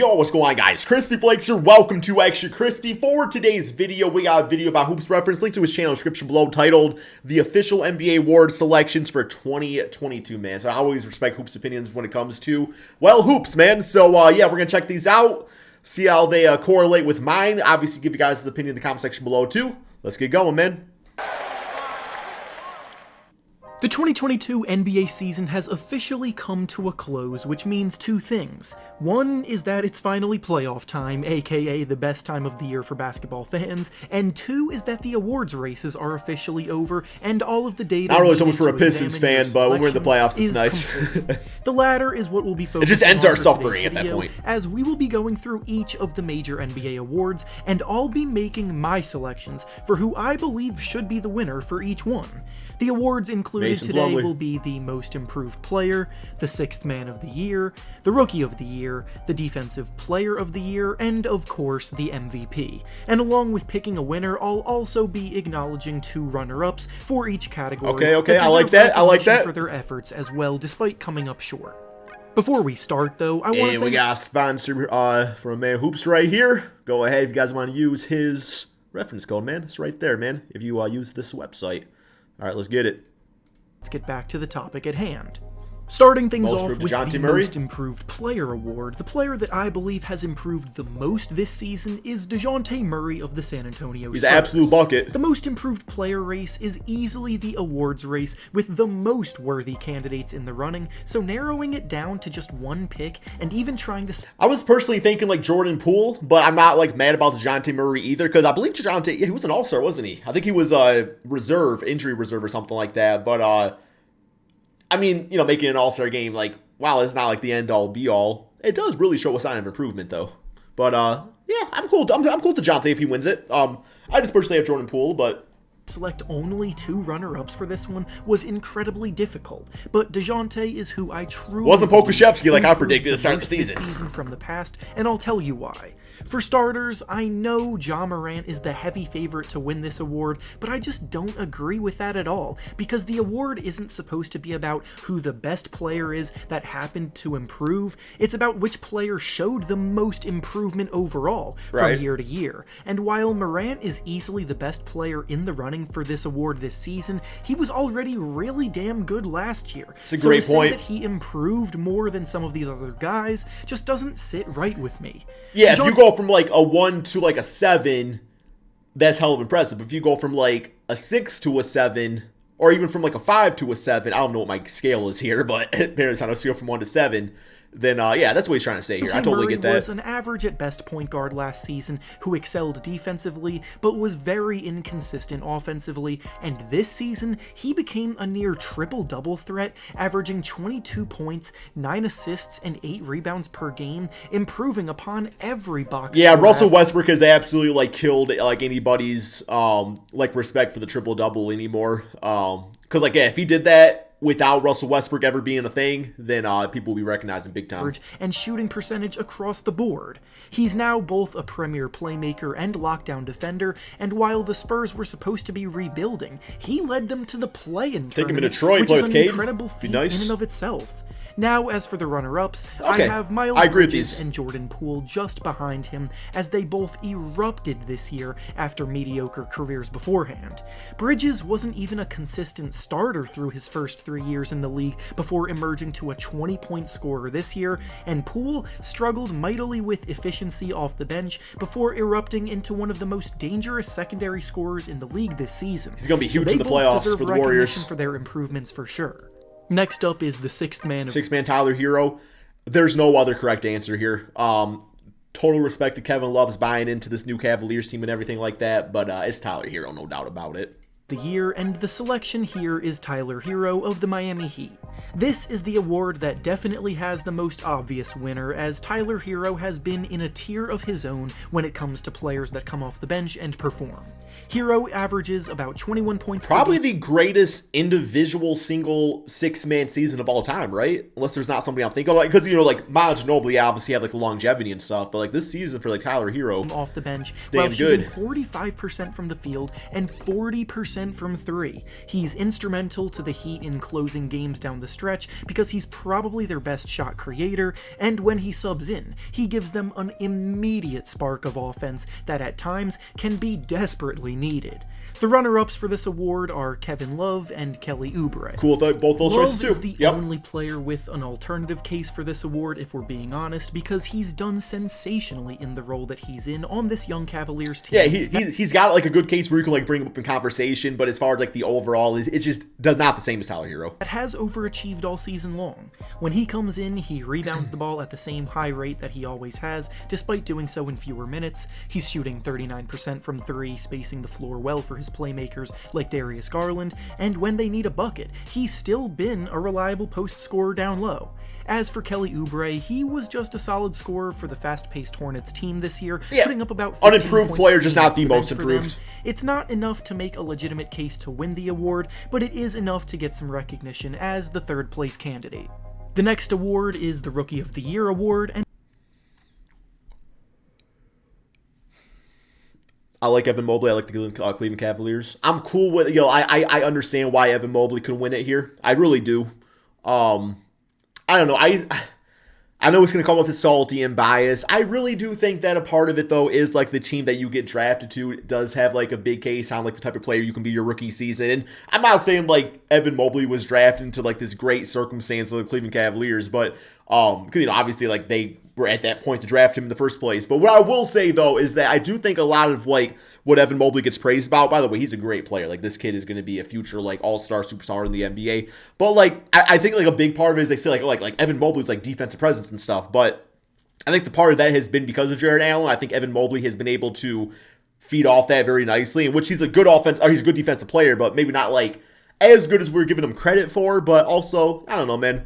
Yo, what's going on, guys? Crispy Flakes here. Welcome to Extra Crispy. For today's video, we got a video about Hoops Reference. Link to his channel description below, titled The Official NBA Award Selections for 2022, man. So I always respect Hoops' opinions when it comes to, well, hoops, man. So, yeah, we're going to check these out, see how they correlate with mine. Obviously, give you guys his opinion in the comment section below, too. Let's get going, man. The 2022 NBA season has officially come to a close, which means two things. One is that it's finally playoff time, aka the best time of the year for basketball fans, and two is that the awards races are officially over, and all of the data... Not really so much for a Pistons fan, but when we're in the playoffs, it's nice. The latter is what will be focused on. It just ends our suffering at that point. As we will be going through each of the major NBA awards, and I'll be making my selections for who I believe should be the winner for each one. The awards included today will be the Most Improved Player, the Sixth Man of the Year, the Rookie of the Year, the Defensive Player of the Year, and of course the MVP. And along with picking a winner, I'll also be acknowledging two runner-ups for each category. Okay, I like that. For their efforts as well, despite coming up short. Before we start, though, I want to thank... we got a sponsor from Man Hoops right here. Go ahead if you guys want to use his reference code, man. It's right there, man, if you use this website. All right, let's get it. Let's get back to the topic at hand. Starting things off with the Murray. Most Improved Player Award, the player that I believe has improved the most this season is DeJounte Murray of the San Antonio Spurs. He's an absolute bucket. The Most Improved Player race is easily the awards race with the most worthy candidates in the running, so narrowing it down to just one pick and even trying to... I was personally thinking like Jordan Poole, but I'm not like mad about DeJounte Murray either, because I believe DeJounte, he was an all-star, wasn't he? I think he was injury reserve or something like that, but I mean, you know, making an all-star game, like, wow, it's not like the end-all, be-all. It does really show a sign of improvement, though. But, yeah, I'm cool. I'm cool with DeJounte if he wins it. I just personally have Jordan Poole, but... Select only two runner-ups for this one was incredibly difficult, but DeJounte is who I truly... Wasn't Pokusevski like I predicted at the start of the season. From the past, and I'll tell you why. For starters, I know Ja Morant is the heavy favorite to win this award, but I just don't agree with that at all, because the award isn't supposed to be about who the best player is that happened to improve. It's about which player showed the most improvement overall from year to year. And while Morant is easily the best player in the running for this award this season, he was already really damn good last year. It's a great point. That he improved more than some of these other guys just doesn't sit right with me. Yeah, if you go from like a 1 to like a 7, that's hell of impressive. If you go from like a 6 to a 7, or even from like a 5 to a 7, I don't know what my scale is here, but apparently on a scale from 1 to 7, then yeah, that's what he's trying to say here. I totally get that. Murray was an average at best point guard last season who excelled defensively, but was very inconsistent offensively, and this season, he became a near triple-double threat, averaging 22 points, 9 assists, and 8 rebounds per game, improving upon every box. Yeah, Russell Westbrook has absolutely like killed like anybody's like respect for the triple-double anymore. Because like, yeah, if he did that without Russell Westbrook ever being a thing, then people will be recognizing big time. And shooting percentage across the board. He's now both a premier playmaker and lockdown defender, and while the Spurs were supposed to be rebuilding, he led them to the play-in tournament, take him into Detroit, which play is with an Cade. incredible feat nice. in and of itself. Now, as for the runner-ups, I have Miles Bridges and Jordan Poole just behind him, as they both erupted this year after mediocre careers beforehand. Bridges wasn't even a consistent starter through his first 3 years in the league before emerging to a 20-point scorer this year, and Poole struggled mightily with efficiency off the bench before erupting into one of the most dangerous secondary scorers in the league this season. He's going to be huge in the playoffs for the Warriors. For their improvements for sure. Next up is the Sixth Man Tyler Herro. There's no other correct answer here. Total respect to Kevin Love's buying into this new Cavaliers team and everything like that, but it's Tyler Herro, no doubt about it. The year, and the selection here is Tyler Herro of the Miami Heat. This is the award that definitely has the most obvious winner, as Tyler Herro has been in a tier of his own when it comes to players that come off the bench and perform. Herro averages about 21 points Probably the greatest individual single six-man season of all time, right? Unless there's not somebody I'm thinking of. Like, because, you know, like, Manu Ginobili obviously had, like, the longevity and stuff, but, like, this season for, like, Tyler Herro off the bench, while shooting 45% from the field and 40% 40% from 3. He's instrumental to the Heat in closing games down the stretch because he's probably their best shot creator, and when he subs in, he gives them an immediate spark of offense that at times can be desperately needed. The runner-ups for this award are Kevin Love and Kelly Oubre. Cool, both those choices too. Love is the only player with an alternative case for this award, if we're being honest, because he's done sensationally in the role that he's in on this young Cavaliers team. Yeah, he's got like a good case where you can like bring him up in conversation, but as far as like the overall, it just does not the same as Tyler Hero. That has overachieved all season long. When he comes in, he rebounds the ball at the same high rate that he always has, despite doing so in fewer minutes. He's shooting 39% from 3, spacing the floor well for his playmakers like Darius Garland, and when they need a bucket, he's still been a reliable post scorer down low. As for Kelly Oubre, he was just a solid scorer for the fast-paced Hornets team this year, putting up about 15 unimproved points player, per just game not the off most bench for improved. them. It's not enough to make a legitimate case to win the award, but it is enough to get some recognition as the third-place candidate. The next award is the Rookie of the Year award, and I like Evan Mobley. I like the Cleveland Cavaliers. I'm cool with, I understand why Evan Mobley could win it here. I really do. I don't know. I know it's going to come off as salty and biased. I really do think that a part of it, though, is like the team that you get drafted to does have like a big case on like the type of player you can be your rookie season. And I'm not saying like Evan Mobley was drafted into like this great circumstance of the Cleveland Cavaliers, but because obviously like they were at that point to draft him in the first place. But what I will say though is that I do think a lot of like what Evan Mobley gets praised about. By the way, he's a great player. Like this kid is going to be a future like all-star superstar in the NBA. But like I think like a big part of it is they say like Evan Mobley's like defensive presence and stuff. But I think the part of that has been because of Jared Allen. I think Evan Mobley has been able to feed off that very nicely, in which he's a good he's a good defensive player, but maybe not like as good as we're giving him credit for. But also, I don't know, man.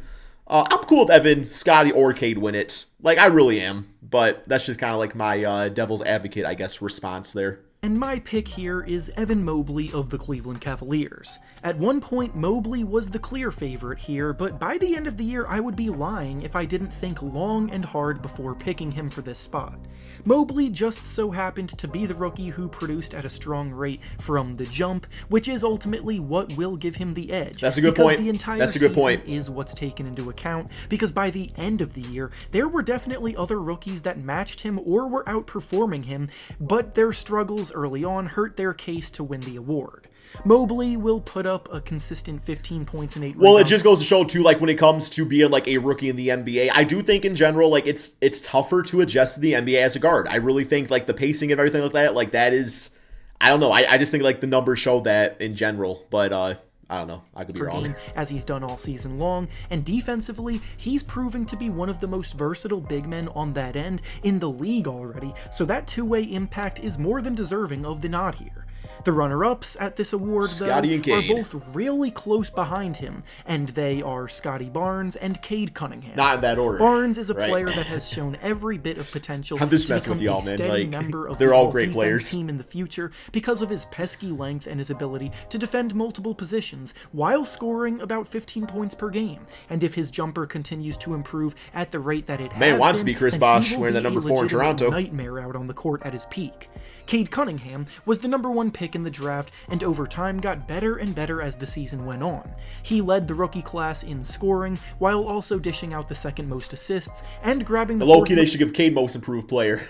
I'm cool with Evan, Scotty, or Cade win it. Like, I really am. But that's just kind of like my devil's advocate, I guess, response there. And my pick here is Evan Mobley of the Cleveland Cavaliers. At one point, Mobley was the clear favorite here, but by the end of the year, I would be lying if I didn't think long and hard before picking him for this spot. Mobley just so happened to be the rookie who produced at a strong rate from the jump, which is ultimately what will give him the edge. That's a good point. The entire That's a good point. season is what's taken into account, because by the end of the year, there were definitely other rookies that matched him or were outperforming him, but their struggles early on hurt their case to win the award. Mobley will put up a consistent 15 points and 8 rebounds. Well, it just goes to show, too, like, when it comes to being, like, a rookie in the NBA, I do think, in general, like, it's tougher to adjust to the NBA as a guard. I really think, like, the pacing and everything like that is, I don't know, I just think, like, the numbers show that in general, but, I don't know, I could be wrong. As he's done all season long, and defensively, he's proving to be one of the most versatile big men on that end in the league already, so that two-way impact is more than deserving of the nod here. The runner-ups at this award, though, Scotty and are Cade. both really close behind him, and they are Scotty Barnes and Cade Cunningham. Not in that order. Barnes is a Right. player that has shown every bit of potential I'm just to messing with become y'all, a man. steady Like, member of they're the all all great defense players. team in the future because of his pesky length and his ability to defend multiple positions while scoring about 15 points per game. And if his jumper continues to improve at the rate that it has Man, wants to been, be Chris then Bosh he will wearing be that number a 4 in legitimate Toronto. nightmare out on the court at his peak. Cade Cunningham was the number 1 pick in the draft, and over time got better and better as the season went on. He led the rookie class in scoring, while also dishing out the second most assists and grabbing the Low-key, fourth they should give Cade most improved player.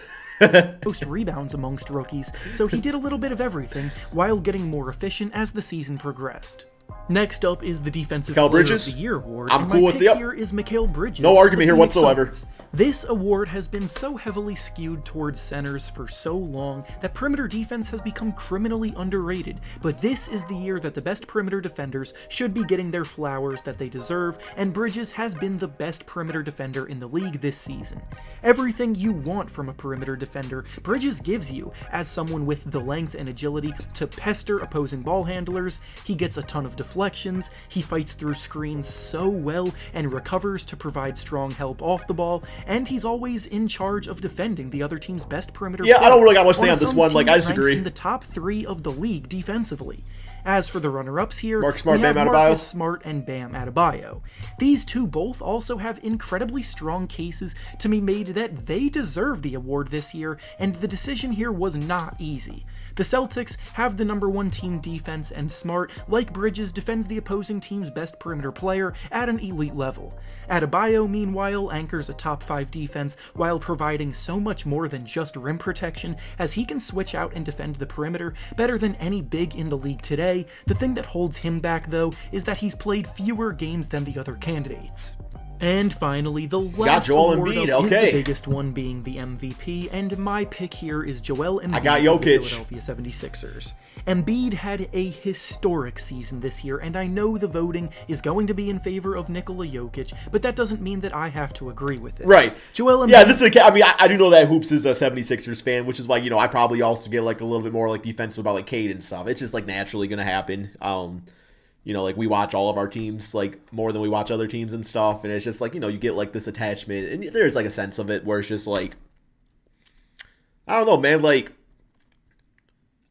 most rebounds amongst rookies, so he did a little bit of everything while getting more efficient as the season progressed. Next up is the Defensive Mikal Player Bridges? of the Year award, I'm and cool my with pick the- yep. here is Mikal Bridges. No of argument the here Phoenix whatsoever. Suns. This award has been so heavily skewed towards centers for so long that perimeter defense has become criminally underrated, but this is the year that the best perimeter defenders should be getting their flowers that they deserve, and Bridges has been the best perimeter defender in the league this season. Everything you want from a perimeter defender, Bridges gives you, as someone with the length and agility to pester opposing ball handlers. He gets a ton of deflections, he fights through screens so well and recovers to provide strong help off the ball, and he's always in charge of defending the other team's best perimeter Yeah, I player. don't really got much to say on this Suns one, like, team I that ranks disagree. in the top 3 of the league defensively. As for the runner-ups here, Marcus Smart, we have Bam Adebayo. Marcus Smart and Bam Adebayo. These two both also have incredibly strong cases to be made that they deserve the award this year, and the decision here was not easy. The Celtics have the #1 team defense, and Smart, like Bridges, defends the opposing team's best perimeter player at an elite level. Adebayo, meanwhile, anchors a top 5 defense while providing so much more than just rim protection, as he can switch out and defend the perimeter better than any big in the league today. The thing that holds him back, though, is that he's played fewer games than the other candidates. And finally, the last Joel award Embiid, of is okay. the biggest one being the MVP, and my pick here is Joel Embiid I got of the Jokic. Philadelphia 76ers. Embiid had a historic season this year, and I know the voting is going to be in favor of Nikola Jokic, but that doesn't mean that I have to agree with it. Right. Joel Embiid. Yeah, this is I mean, I do know that Hoops is a 76ers fan, which is why, I probably also get like a little bit more like defensive about like Cade and stuff. It's just like naturally going to happen. Like we watch all of our teams like more than we watch other teams and stuff, and it's just like, you get like this attachment, and there's like a sense of it where it's just like, I don't know, man, like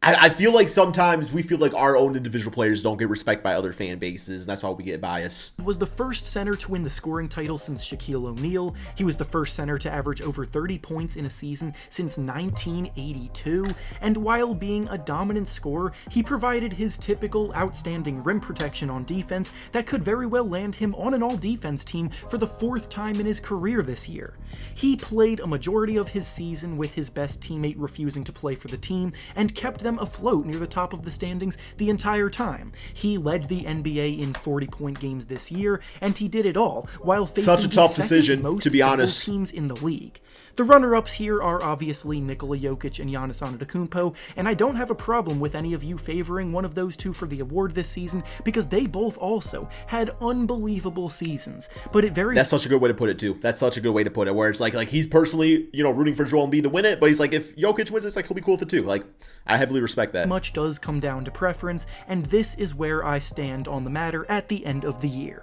I feel like sometimes we feel like our own individual players don't get respect by other fan bases, and that's why we get biased. Was the first center to win the scoring title since Shaquille O'Neal. He was the first center to average over 30 points in a season since 1982, and while being a dominant scorer, he provided his typical outstanding rim protection on defense that could very well land him on an all-defense team for the 4th time in his career this year. He played a majority of his season with his best teammate refusing to play for the team, and kept them afloat near the top of the standings the entire time. He led the NBA in 40-point games this year, and he did it all while facing Such a tough the decision, second most to be double honest. teams in the league. The runner-ups here are obviously Nikola Jokic and Giannis Antetokounmpo, and I don't have a problem with any of you favoring one of those two for the award this season, because they both also had unbelievable seasons. But it very That's such a good way to put it too. That's such a good way to put it, where it's like he's personally, rooting for Joel Embiid to win it, but he's like, if Jokic wins, it's like he'll be cool with it too. Like, I heavily respect that. much does come down to preference, and this is where I stand on the matter at the end of the year.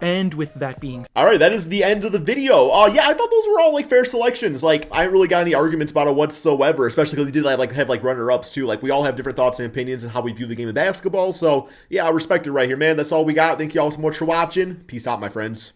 And with that being All right, that is the end of the video. Yeah, I thought those were all like fair selections. Like, I ain't really got any arguments about it whatsoever, especially because he did have runner-ups too. Like, we all have different thoughts and opinions on how we view the game of basketball. So yeah, I respect it right here, man. That's all we got. Thank you all so much for watching. Peace out, my friends.